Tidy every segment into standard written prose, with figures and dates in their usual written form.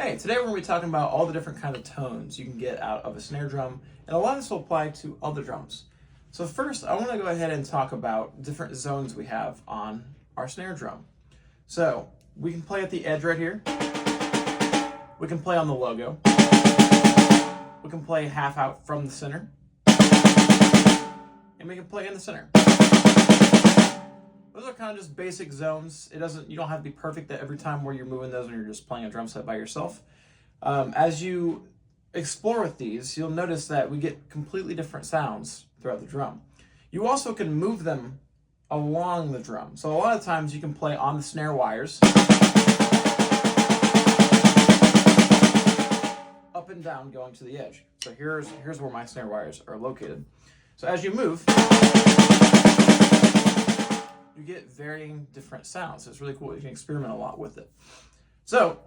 Hey, today we're going to be talking about all the different kinds of tones you can get out of a snare drum, and a lot of this will apply to other drums. So first, I want to go ahead and talk about different zones we have on our snare drum. So we can play at the edge right here. We can play on the logo. We can play half out from the center. And we can play in the center. Those are kind of just basic zones. You don't have to be perfect at every time where you're moving those when you're just playing a drum set by yourself. As you explore with these, you'll notice that we get completely different sounds throughout the drum. You also can move them along the drum. So a lot of times you can play on the snare wires, up and down going to the edge. So here's where my snare wires are located. So as you move, you get varying different sounds. So it's really cool. You can experiment a lot with it. So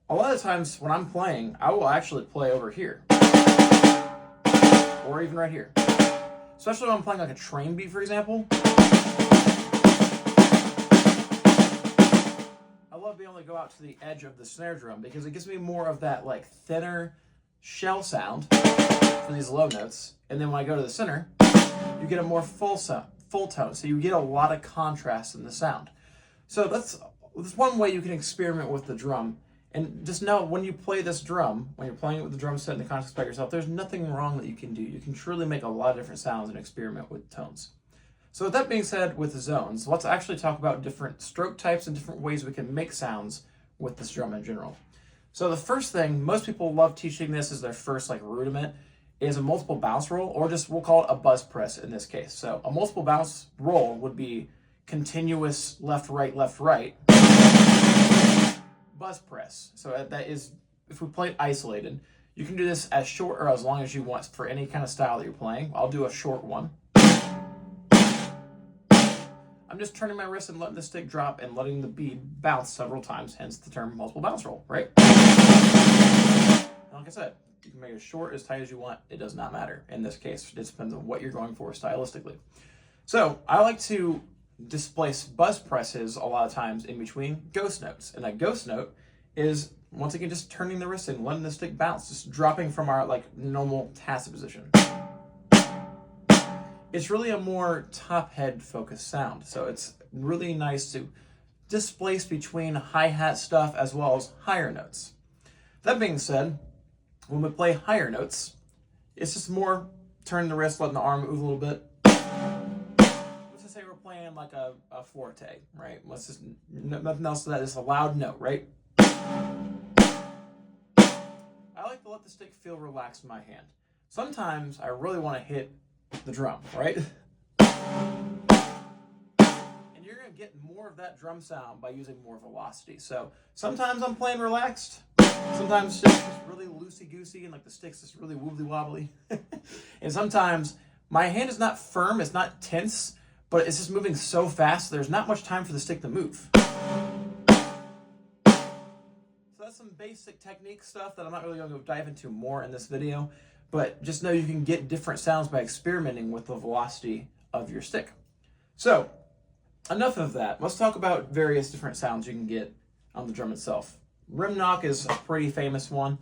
a lot of times when I'm playing, I will actually play over here or even right here. Especially when I'm playing like a train beat, for example. I love being able to go out to the edge of the snare drum because it gives me more of that like thinner shell sound for these low notes. And then when I go to the center, you get a more full tone. So you get a lot of contrast in the sound. So that's one way you can experiment with the drum. And just know when you play this drum, when you're playing it with the drum set in the context by yourself, there's nothing wrong that you can do. You can truly make a lot of different sounds and experiment with tones. So with that being said, with the zones, let's actually talk about different stroke types and different ways we can make sounds with this drum in general. So the first thing, most people love teaching this as their first like rudiment, is a multiple bounce roll, or just we'll call it a buzz press in this case. So a multiple bounce roll would be continuous left, right, buzz press. So that is, if we play it isolated, you can do this as short or as long as you want for any kind of style that you're playing. I'll do a short one. I'm just turning my wrist and letting the stick drop and letting the bead bounce several times, hence the term multiple bounce roll, right? Like I said, you can make it as short, as tight as you want. It does not matter. In this case, it depends on what you're going for stylistically. So I like to displace buzz presses a lot of times in between ghost notes. And that ghost note is, once again, just turning the wrist and letting the stick bounce, just dropping from our like normal tacit position. It's really a more top head focused sound. So it's really nice to displace between hi-hat stuff as well as higher notes. That being said, when we play higher notes, it's just more turning the wrist, letting the arm move a little bit. Let's just say we're playing like a forte, right? Let's just, nothing else to that, just a loud note, right? I like to let the stick feel relaxed in my hand. Sometimes I really want to hit the drum, right? And you're going to get more of that drum sound by using more velocity. So sometimes I'm playing relaxed. Sometimes it's just really loosey-goosey and like the stick's just really wobbly-wobbly. And sometimes my hand is not firm, it's not tense, but it's just moving so fast there's not much time for the stick to move. So that's some basic technique stuff that I'm not really going to dive into more in this video, but just know you can get different sounds by experimenting with the velocity of your stick. So enough of that. Let's talk about various different sounds you can get on the drum itself. Rim knock is a pretty famous one.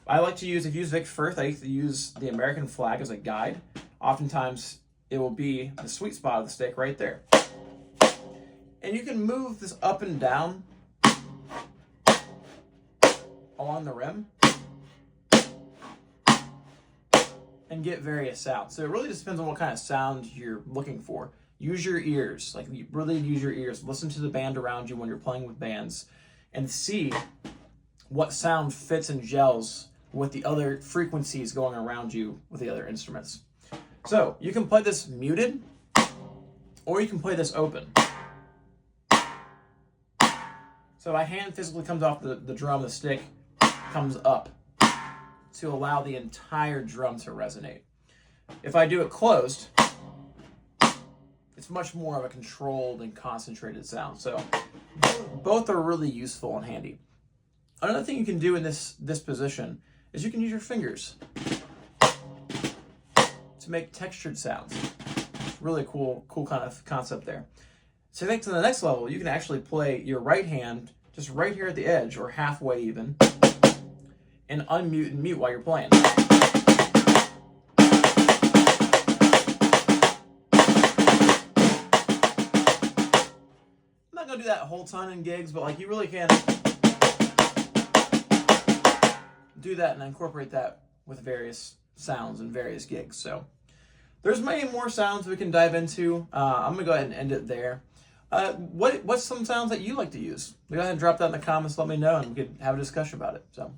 I like to use, if you use Vic Firth, I like to use the American flag as a guide. Oftentimes, it will be the sweet spot of the stick right there. And you can move this up and down along the rim and get various sounds. So it really just depends on what kind of sound you're looking for. Use your ears, like really use your ears. Listen to the band around you when you're playing with bands and see what sound fits and gels with the other frequencies going around you with the other instruments. So you can play this muted, or you can play this open. So my hand physically comes off the drum, the stick comes up to allow the entire drum to resonate. If I do it closed, it's much more of a controlled and concentrated sound. So both are really useful and handy. Another thing you can do in this position is you can use your fingers to make textured sounds. Really cool kind of concept there. So I think to the next level, you can actually play your right hand just right here at the edge or halfway even, and unmute and mute while you're playing. I'm not gonna do that a whole ton in gigs, but like you really can do that and incorporate that with various sounds and various gigs. So there's many more sounds we can dive into. I'm gonna go ahead and end it there. What's some sounds that you like to use? Go ahead and drop that in the comments. Let me know, and we could have a discussion about it. So.